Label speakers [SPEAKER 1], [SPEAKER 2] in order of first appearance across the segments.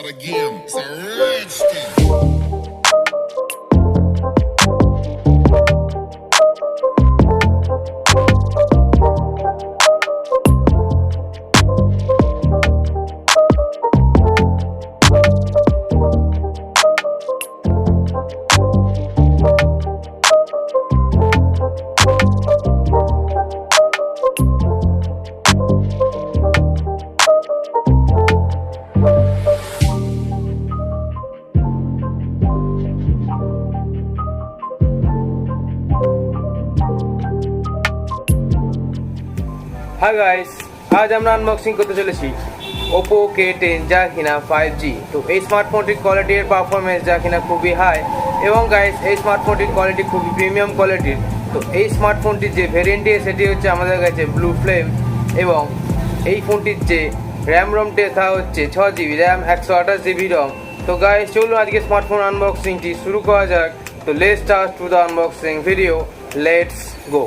[SPEAKER 1] again. It's a rich thing.
[SPEAKER 2] Hi guys, आज আমরা unboxing করতে চলেছি Oppo K10 যা কিনা 5G। তো এই স্মার্টফোনটির কোয়ালিটি এর পারফরম্যান্স যা কিনা খুবই হাই এবং গাইস এই স্মার্টফোনটির কোয়ালিটি খুবই প্রিমিয়াম কোয়ালিটির। তো এই স্মার্টফোনটির যে ভেরিয়েন্টটি সেটি হচ্ছে আমাদের কাছে ব্লু ফ্লেম এবং এই ফোনটির যে র্যাম রোমটি তা হচ্ছে 6GB র্যাম 128GB রম। তো গাইস চলুন আজকে স্মার্টফোন আনবক্সিংটি শুরু করা যাক। তো let's start to the unboxing video, let's go.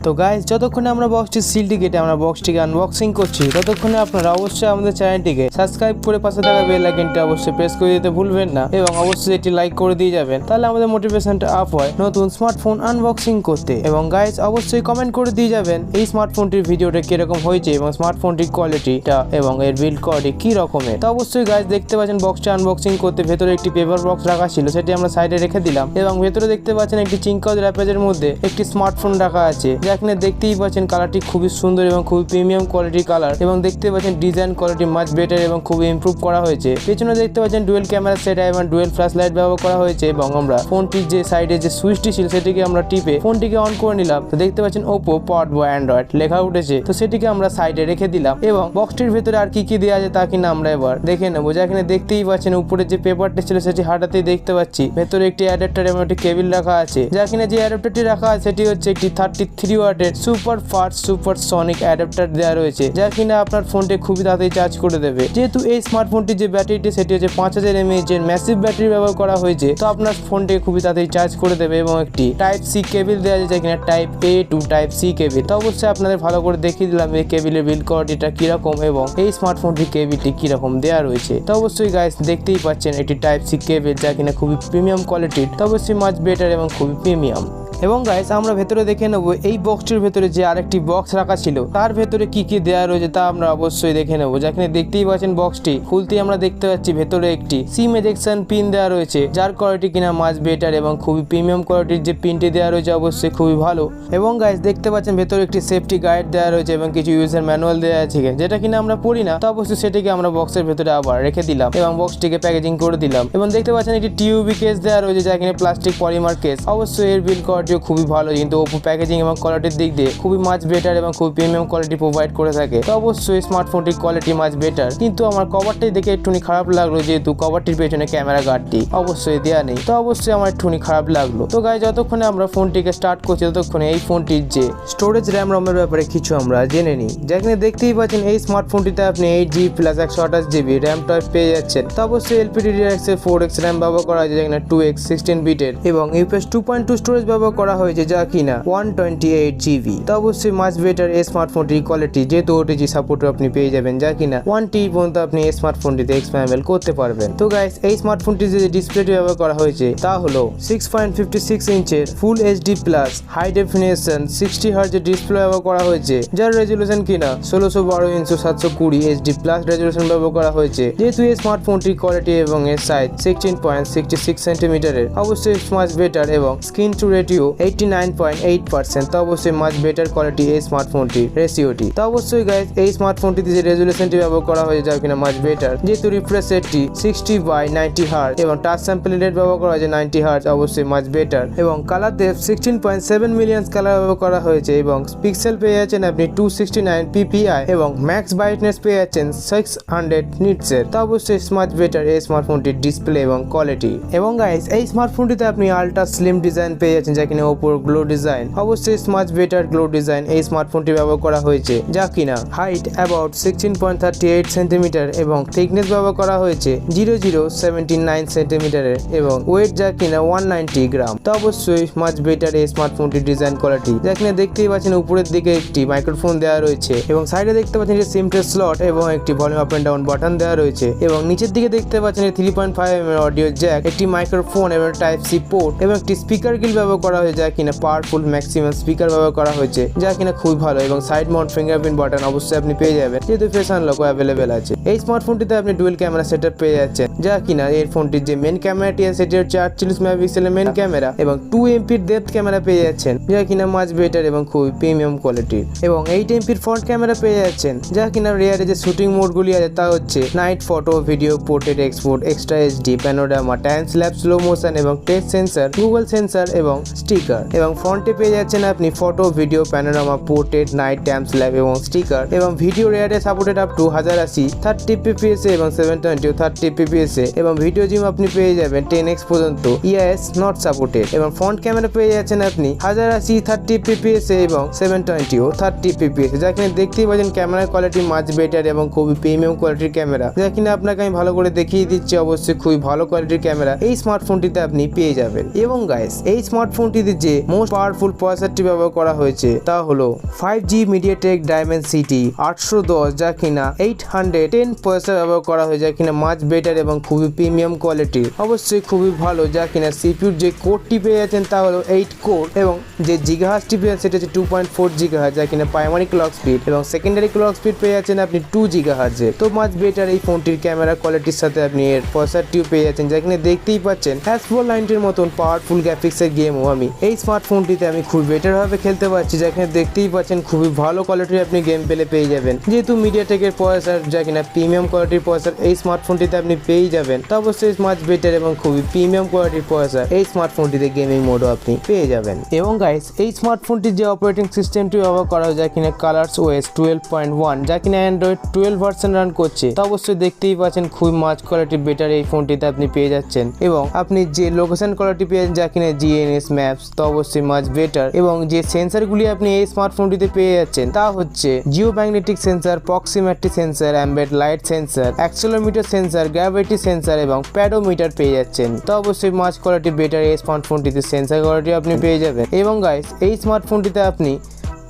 [SPEAKER 2] তো গাইস যতক্ষণে আমরা বক্সটির সিলটি কেটে আমরা বক্সটিকে আনবক্সিং করছি ততক্ষণে আপনারা অবশ্যই আমাদের চ্যানেলটিকে সাবস্ক্রাইব করে পাশে থাকা বেল আইকনটি অবশ্যই প্রেস করে দিতে ভুলবেন না এবং অবশ্যই এটি লাইক করে দিয়ে যাবেন, তাহলে আমাদের মোটিভেশনটা আপ হয় নতুন স্মার্টফোন আনবক্সিং করতে। এবং গাইস অবশ্যই কমেন্ট করে দিয়ে যাবেন এই স্মার্টফোনটির ভিডিওটা কিরকম হয়েছে এবং স্মার্টফোনটির কোয়ালিটিটা এবং এর বিল্ড কোয়ালিটি কি রকমের। তো অবশ্যই গাইস দেখতে পাচ্ছেন বক্সটা আনবক্সিং করতে ভেতরে একটি পেপার বক্স রাখা ছিল, সেটি আমরা সাইডে রেখে দিলাম এবং ভেতরে দেখতে পাচ্ছেন একটি চিংকাউজ র্যাপেজের মধ্যে একটি স্মার্টফোন রাখা আছে, যেখানে দেখতেই পাচ্ছেন কালারটি খুবই সুন্দর এবং খুবই প্রিমিয়াম কোয়ালিটির কালার এবং দেখতে পাচ্ছেন ডিজাইন কোয়ালিটি মাচ বেটার এবং খুবই ইমপ্রুভ করা হয়েছে। পেছনে দেখতে পাচ্ছেন ডুয়েল ক্যামেরা সেট এবং ডুয়েল ফ্ল্যাশ লাইট ব্যবহার করা হয়েছে এবং আমরা ফোনটির যে সাইডে যে সুইচটি ছিল সেটিকে আমরা টিপে ফোনটিকে অন করে নিলাম। তো দেখতে পাচ্ছেন Oppo powered by Android লেখা উঠেছে, তো সেটিকে আমরা সাইডে রেখে দিলাম এবং বক্সটির ভেতরে আর কি কি দেওয়া আছে তা কিনা আমরা এবার দেখে নেবো। যেখানে দেখতেই পাচ্ছেন উপরে যে পেপারটি ছিল সেটি হাঁটাতেই দেখতে পাচ্ছি ভেতরে একটি অ্যাডাপ্টার এবং একটি কেবল রাখা আছে। যেখানে যে অ্যাডাপ্টারটি রাখা আছে সেটি হচ্ছে একটি 33 ওয়াটের super fast super Sonic adapter দেওয়া রয়েছে, যা কিনা আপনার ফোনটি খুবই তাড়াতাড়ি চার্জ করে দেবে। যেহেতু এই স্মার্টফোনটির যে ব্যাটারিটি সেটি হচ্ছে 5000 mAh এর ম্যাসিভ ব্যাটারি ব্যবহার করা হয়েছে, তো আপনার ফোনটিকে খুবই তাড়াতাড়ি চার্জ করে দেবে এবং একটি টাইপ সি কেবল দেওয়া আছে, যেখানে type A to type C cable. তো অবশ্যই আপনাদের ভালো করে দেখিয়ে দিলাম এই কেবলের বিল্ড কোয়ালিটিটা কিরকম এবং এই স্মার্টফোনটির কেবলটি কিরকম দেওয়া রয়েছে। তো অবশ্যই গাইস দেখতেই পাচ্ছেন একটি টাইপ সি কেবল যা কিনা খুবই প্রিমিয়াম কোয়ালিটির, তো অবশ্যই মাচ বেটার এবং খুবই প্রিমিয়াম। এবং গাইস আমরা ভেতরে দেখে নেব এই বক্সটির ভেতরে যে আরেকটি বক্স রাখা ছিল তার ভেতরে কি কি দেওয়া রয়েছে তা আমরা অবশ্যই দেখে নেব। যেখানে দেখতেই পাচ্ছেন বক্সটি খুলতেই আমরা দেখতে পাচ্ছি ভেতরে একটি সিম এজেকশন পিন দেওয়া রয়েছে, যার কোয়ালিটি কিনা মাচ বেটার এবং খুবই প্রিমিয়াম কোয়ালিটির যে পিনটি দেওয়া রয়েছে অবশ্যই খুবই ভালো। এবং গাইস দেখতে পাচ্ছেন ভেতরে একটি সেফটি গাইড দেওয়া রয়েছে এবং কিছু ইউজার ম্যানুয়াল দেওয়া আছে, যেটা কিনা আমরা পড়ি না, তো অবশ্যই সেটিকে আমরা বক্সের ভেতরে আবার রেখে দিলাম এবং বক্সটিকে প্যাকেজিং করে দিলাম। এবং দেখতে পাচ্ছেন একটি টিউবি কেস দেওয়া রয়েছে, যা কিনা প্লাস্টিক পলিমার কেস। অবশ্যই এর বিল্ড কোয়ালিটি খুবই ভালো, কিন্তু Oppo প্যাকেজিং এবং কোয়ালিটির দিক দিয়ে খুবই মাচ বেটার এবং খুব প্রিমিয়াম কোয়ালিটি প্রোভাইড করে থাকে। তো অবশ্যই স্মার্টফোনটির কোয়ালিটি মাচ বেটার, কিন্তু আমার কভারটি দেখে একটুখানি খারাপ লাগলো, যেহেতু কভারটির পেছনে ক্যামেরা গার্ডটি অবশ্যই দেওয়া নেই, তো অবশ্যই আমার একটুখানি খারাপ লাগলো। তো গাইস যতক্ষণে আমরা ফোনটিকে স্টার্ট করছি ততক্ষণে এই ফোনটির যে স্টোরেজ র্যাম রমের ব্যাপারে কিছু আমরা জেনে নিই। যেখানে দেখতেই পাচ্ছেন এই স্মার্টফোনটিতে আপনি 8GB plus 128GB RAM type পেয়ে যাচ্ছেন। তো অবশ্যই LPDDR4 4x র্যাম ব্যবহার করা হয়েছে, যেখানে 2x 16 বিটের এবং UFS 2.2 স্টোরেজ ব্যবহার করা হয়েছে, যা কিনা 128GB। তো অবশ্যই মাচ বেটার এই স্মার্টফোনটির কোয়ালিটি, যেহেতু OTG সাপোর্ট আপনি পেয়ে যাবেন, যা কিনা 1TB পর্যন্ত আপনি এই স্মার্টফোনটিতে এক্সপ্যান্ডেবল করতে পারবেন। তো গাইস এই স্মার্টফোনটির যে ডিসপ্লেটি ব্যবহার করা হয়েছে তা হলো 6.56 ইঞ্চের full HD plus high definition 60Hz এর ডিসপ্লে ব্যবহার করা হয়েছে, যার রেজুলেশন কিনা 1612x720 HD প্লাস রেজুলেশন ব্যবহার করা হয়েছে। যেহেতু এই স্মার্টফোনটির কোয়ালিটি এবং এর সাইজ 16.66 সেন্টিমিটারের, অবশ্যই মাচ বেটার এবং স্ক্রিন টু রেটিও 89.8%। তো অবশ্যই মাচ বেটার কোয়ালিটি এই স্মার্টফোনটির রেশিওটি। তো অবশ্যই গাইস এই স্মার্টফোনটিতে যে রেজুলেশনটি ব্যবহার করা হয়েছে যা কিনা মাচ বেটার, যেহেতু রিফ্রেশ রেটটি 60/90 Hz এবং টাচ স্যাম্পল রেট ব্যবহার করা হয়েছে 90 Hz, অবশ্যই মাচ বেটার। এবং কালার ডেপথ 16.7 মিলিয়ন কালার ব্যবহার করা হয়েছে এবং পিক্সেল পেয়ে যাচ্ছেন আপনি 269 ppi এবং ম্যাক্স ব্রাইটনেস পেয়ে যাচ্ছেন 600 নিটসের। তো অবশ্যই মাচ বেটার এই স্মার্টফোনটির ডিসপ্লে এবং কোয়ালিটি। এবং গাইস এই স্মার্টফোনটিতে আপনি আলট্রা স্লিম ডিজাইন পেয়ে যাচ্ছেন, যা কিনা কিনা ওপোর গ্লো ডিজাইন, অবশ্যই মাচ বেটার গ্লো ডিজাইন এই স্মার্টফোনটি ব্যবহার করা হয়েছে, যা কিনা হাইট অ্যাবাউট 16.38 সেন্টিমিটার এবং থিকনেস ব্যবহার করা হয়েছে 0.079 সেন্টিমিটারের এবং ওয়েট যা কিনা 190 গ্রাম। তো অবশ্যই মাচ বেটার এই স্মার্টফোনটির ডিজাইন কোয়ালিটি, যা কিনা দেখতেই পাচ্ছেন উপরের দিকে একটি মাইক্রোফোন দেওয়া রয়েছে এবং সাইডে দেখতে পাচ্ছেন যে সিম ট্রে স্লট এবং একটি volume up and down button দেওয়া রয়েছে এবং নিচের দিকে দেখতে পাচ্ছেন 3.5 mm অডিও জ্যাক, একটি মাইক্রোফোন এবং টাইপ সি পোর্ট এবং একটি স্পিকার গ্রিল ব্যবহার করা হয়েছে, যা কিনা পাওয়ারফুল ম্যাক্সিমাম স্পিকার ব্যবহার করা হয়েছে, যা কিনা খুবই ভালো এবং সাইড মাউন্ট ফিঙ্গারপ্রিন্ট বাটন অবশ্যই আপনি পেয়ে যাবেন, যেহেতু ফেস আনলক অ্যাভেলেবেল আছে। এই স্মার্টফোনটিতে আপনি ডুয়েল ক্যামেরা সেটআপ পেয়ে যাচ্ছেন, যা কিনা এই ফোনটির যে মেন ক্যামেরাটি আছে সেটি হচ্ছে 48 মেগাপিক্সেলের মেন ক্যামেরা এবং 2 MP ডেপথ ক্যামেরা পেয়ে যাচ্ছেন, যা কিনা মাচ বেটার এবং খুবই প্রিমিয়াম কোয়ালিটির এবং 8 MP ফ্রন্ট ক্যামেরা পেয়ে যাচ্ছেন, যা কিনা রিয়ারে যে শুটিং মোডগুলি আছে তা হচ্ছে night photo, video, portrait, export, extra HD, panorama, time slap, slow motion এবং টেক্সট সেন্সর, গুগল সেন্সর এবং স্টিকার এবং ফ্রন্টে পেয়ে যাচ্ছেন আপনি photo, video, panorama, portrait, night, time slap এবং স্টিকার এবং ভিডিও রিয়ারে সাপোর্টেড আপ টু 1080 30 fps এবং 720 30 fps এবং ভিডিও জিম আপনি পেয়ে যাবেন 10x পর্যন্ত, EIS নট সাপোর্টেড এবং ফ্রন্ট ক্যামেরা পেয়ে যাচ্ছেন আপনি 1080 30 fps এবং 720 30 fps, যা কিনা দেখতেই পাচ্ছেন ক্যামেরার কোয়ালিটি মাচ বেটার এবং খুবই প্রিমিয়াম কোয়ালিটির ক্যামেরা, যা কিনা আপনাকে আমি ভালো করে দেখিয়ে দিচ্ছি। অবশ্যই খুবই ভালো কোয়ালিটির ক্যামেরা এই স্মার্টফোনটিতে আপনি পেয়ে যাবেন এবং গাইস এই স্মার্টফোনটিতে যে মোস্ট পাওয়ারফুল প্রসেসরটি ব্যবহার করা হয়েছে তা হলো 5G MediaTek Dimensity 810, যা কিনা 810 প্রসেসর ব্যবহার করা হয়েছে, যা কিনা মাচ বেটার এবং খুবই প্রিমিয়াম কোয়ালিটি, অবশ্যই খুবই ভালো, যা কিনা সিপিইউর যে কোরটি পেয়ে যাচ্ছেন তা হলো 8 কোর এবং যে জিগাহার্টসটি পেয়ে যাচ্ছেন সেটা হচ্ছে 2.4 জিগাহার্টজ, যা কিনা প্রাইমারি ক্লক স্পিড এবং সেকেন্ডারি ক্লক স্পিড পেয়ে যাচ্ছেন আপনি 2 জিগাহার্টজে। তো মাচ বেটার এই ফোনটির ক্যামেরা কোয়ালিটির সাথে আপনি এর প্রসেসরটিও পেয়ে যাচ্ছেন, যা কিনা দেখতেই পাচ্ছেন হ্যাসবল 90 মতন পাওয়ারফুল গ্রাফিক্সের গেমও আমি এই স্মার্টফোনটিতে আমি খুব বেটার ভাবে খেলতে পারছি, যা কিনা দেখতেই পাচ্ছেন খুবই ভালো কোয়ালিটির আপনি গেম পেয়ে যাবেন, যেহেতু মিডিয়াটেকের প্রসেসর যা কিনা প্রিমিয়াম কোয়ালিটির প্রসেসর এই স্মার্টফোনটিতে আপনি পেয়ে যাবেন। তো অবশ্যই মাচ বেটার এবং খুবই প্রিমিয়াম কোয়ালিটির প্রসেসর এই স্মার্টফোনটিতে গেমিং মোডও আপনি পেয়ে যাবেন এবং গাইস এই স্মার্টফোনটির যে অপারেটিং সিস্টেমটি ব্যবহার করা হয় যা কিনা ColorOS 12.1, যা কিনা অ্যান্ড্রয়েড 12 ভার্সন রান করছে, তো অবশ্যই দেখতেই পাচ্ছেন খুবই মাচ কোয়ালিটি বেটার এই ফোনটিতে আপনি পেয়ে যাচ্ছেন এবং আপনি যে লোকেশন কোয়ালিটি পেয়ে যা কিনা GNS ম্যাপস, তো অবশ্যই মাচ বেটার এবং যে সেন্সরগুলি আপনি এই স্মার্টফোনটিতে পেয়ে যাচ্ছেন তা হচ্ছে Jio magnetic sensor, proximity sensor, ambient light sensor, accelerometer sensor, gravity sensor এবং প্যাডোমিটার পেয়ে যাচ্ছেন। তো অবশ্যই মাচ কোয়ালিটি বেটার এই স্মার্টফোনটিতে সেন্সর কোয়ালিটি আপনি পেয়ে যাবেন এবং গাইস এই স্মার্টফোনটিতে আপনি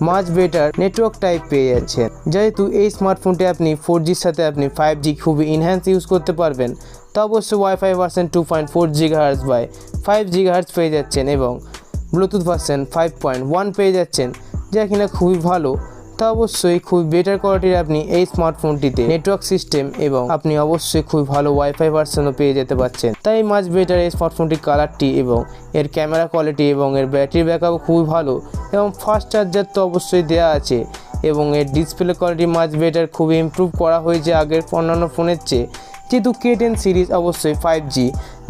[SPEAKER 2] মাচ বেটার নেটওয়ার্ক টাইপ পেয়ে যাচ্ছেন, যেহেতু এই স্মার্টফোনটি আপনি 4Gর সাথে আপনি 5G খুবই ইনহ্যান্স ইউজ করতে পারবেন। তো অবশ্যই wifi version 2.4 GHz by 5 GHz পেয়ে যাচ্ছেন এবং ব্লুটুথ ভার্সন 5.1 পেয়ে যাচ্ছেন, যা কিনা খুবই ভালো। তা অবশ্যই খুবই বেটার কোয়ালিটির আপনি এই স্মার্টফোনটিতে নেটওয়ার্ক সিস্টেম এবং আপনি অবশ্যই খুবই ভালো ওয়াইফাই ভার্সনও পেয়ে যেতে পারছেন। তাই মাচ বেটার এই স্মার্টফোনটির কালারটি এবং এর ক্যামেরা কোয়ালিটি এবং এর ব্যাটারি ব্যাকআপও খুবই ভালো এবং ফাস্ট চার্জার তো অবশ্যই দেওয়া আছে এবং এর ডিসপ্লে কোয়ালিটি মাচ বেটার খুবই ইমপ্রুভ করা হয়েছে আগের অন্যান্য ফোনের চেয়ে, যেহেতু K10 সিরিজ অবশ্যই 5G,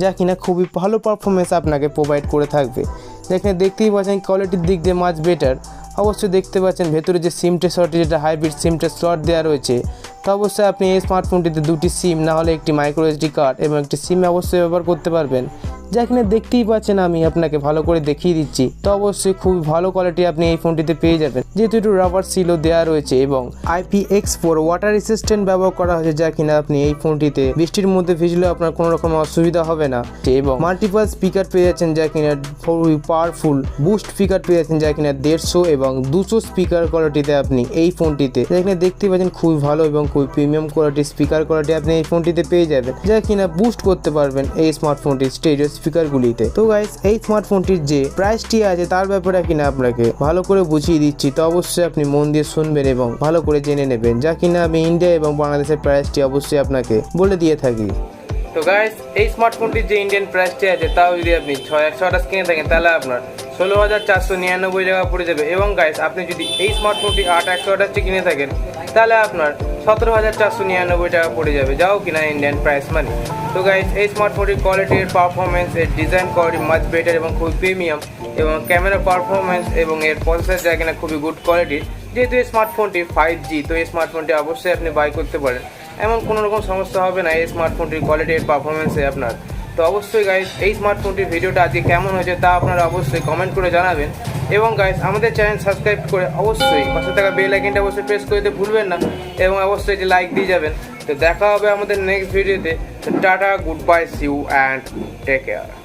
[SPEAKER 2] যা কিনা খুবই ভালো পারফরমেন্স আপনাকে প্রোভাইড করে থাকবে। যেখানে দেখতেই পাচ্ছেন কোয়ালিটির দিক দিয়ে মাচ বেটার, অবশ্যই দেখতে পাচ্ছেন ভেতরে যে সিম ট্রে স্লটটি যেটা হাইব্রিড সিম ট্রে স্লট দেওয়া রয়েছে, তো অবশ্যই আপনি এই স্মার্টফোনটিতে দুটি সিম না হলে একটি মাইক্রো SD কার্ড এবং একটি সিম অবশ্যই ব্যবহার করতে পারবেন, যা কিনা দেখতেই পাচ্ছেন আমি আপনাকে ভালো করে দেখিয়ে দিচ্ছি। তো অবশ্যই খুবই ভালো কোয়ালিটি আপনি এই ফোনটিতে পেয়ে যাবেন, যেহেতু একটু রাবার সিলও দেওয়া রয়েছে এবং IPX4 ওয়াটার রেসিস্ট্যান্ট ব্যবহার করা হয়েছে, যা কিনা আপনি এই ফোনটিতে বৃষ্টির মধ্যে ভিজলেও আপনার কোনো রকম অসুবিধা হবে না এবং মাল্টিপল স্পিকার পেয়ে যাচ্ছেন, যা কিনা খুবই পাওয়ারফুল বুস্ট স্পিকার পেয়ে যাচ্ছেন, যা কিনা 150 এবং 200 স্পিকার কোয়ালিটিতে আপনি এই ফোনটিতে, যেখানে দেখতেই পাচ্ছেন খুবই ভালো এবং খুবই প্রিমিয়াম কোয়ালিটির স্পিকার কোয়ালিটি আপনি এই ফোনটিতে পেয়ে যাবেন, যা কিনা বুস্ট করতে পারবেন এই স্মার্টফোনটির স্টেরিও স্পিকারগুলিতে। তো গাইস এই স্মার্টফোনটির যে প্রাইসটি আছে তার ব্যাপারে কিনা আপনাকে ভালো করে বুঝিয়ে দিচ্ছি, তো অবশ্যই আপনি মন দিয়ে শুনবেন এবং ভালো করে জেনে নেবেন, যা কিনা আমি ইন্ডিয়া এবং বাংলাদেশের প্রাইসটি অবশ্যই আপনাকে বলে দিয়ে থাকি। তো গাইস এই স্মার্টফোনটির যে ইন্ডিয়ান প্রাইসটি আছে তাও যদি আপনি 6128 কিনে থাকেন তাহলে আপনার 16,499 টাকা পড়ে যাবে এবং গাইস আপনি যদি এই স্মার্টফোনটি 8128টি কিনে থাকেন তাহলে আপনার 17,499 টাকা পড়ে যাবে, যাও কিনা ইন্ডিয়ান প্রাইস মানে। তো গাইস এই স্মার্টফোনটির কোয়ালিটি, এর পারফরমেন্স, এর ডিজাইন কোয়ালিটি মাচ বেটার এবং খুবই প্রিমিয়াম এবং ক্যামেরা পারফরমেন্স এবং এর প্রসেসর যা কিনা খুবই গুড কোয়ালিটির, যেহেতু এই স্মার্টফোনটি 5G, তো এই স্মার্টফোনটি অবশ্যই আপনি বাই করতে পারেন, এমন কোনো রকম সমস্যা হবে না এই স্মার্টফোনটির কোয়ালিটি এর পারফরমেন্সে আপনার। তো তো অবশ্যই গাইস এই স্মার্টফোনটির ভিডিওটা আজকে কেমন হয়েছে তা আপনারা অবশ্যই কমেন্ট করে জানাবেন। এবং গাইস আমাদের চ্যানেল সাবস্ক্রাইব করে অবশ্যই পাশে থাকা বেল আইকনটা অবশ্যই প্রেস করে দিতে ভুলবেন না, এবং অবশ্যই এটি লাইক দিয়ে যাবেন। তো দেখা হবে আমাদের নেক্সট ভিডিওতে। তো tata, good bye, see you and take care.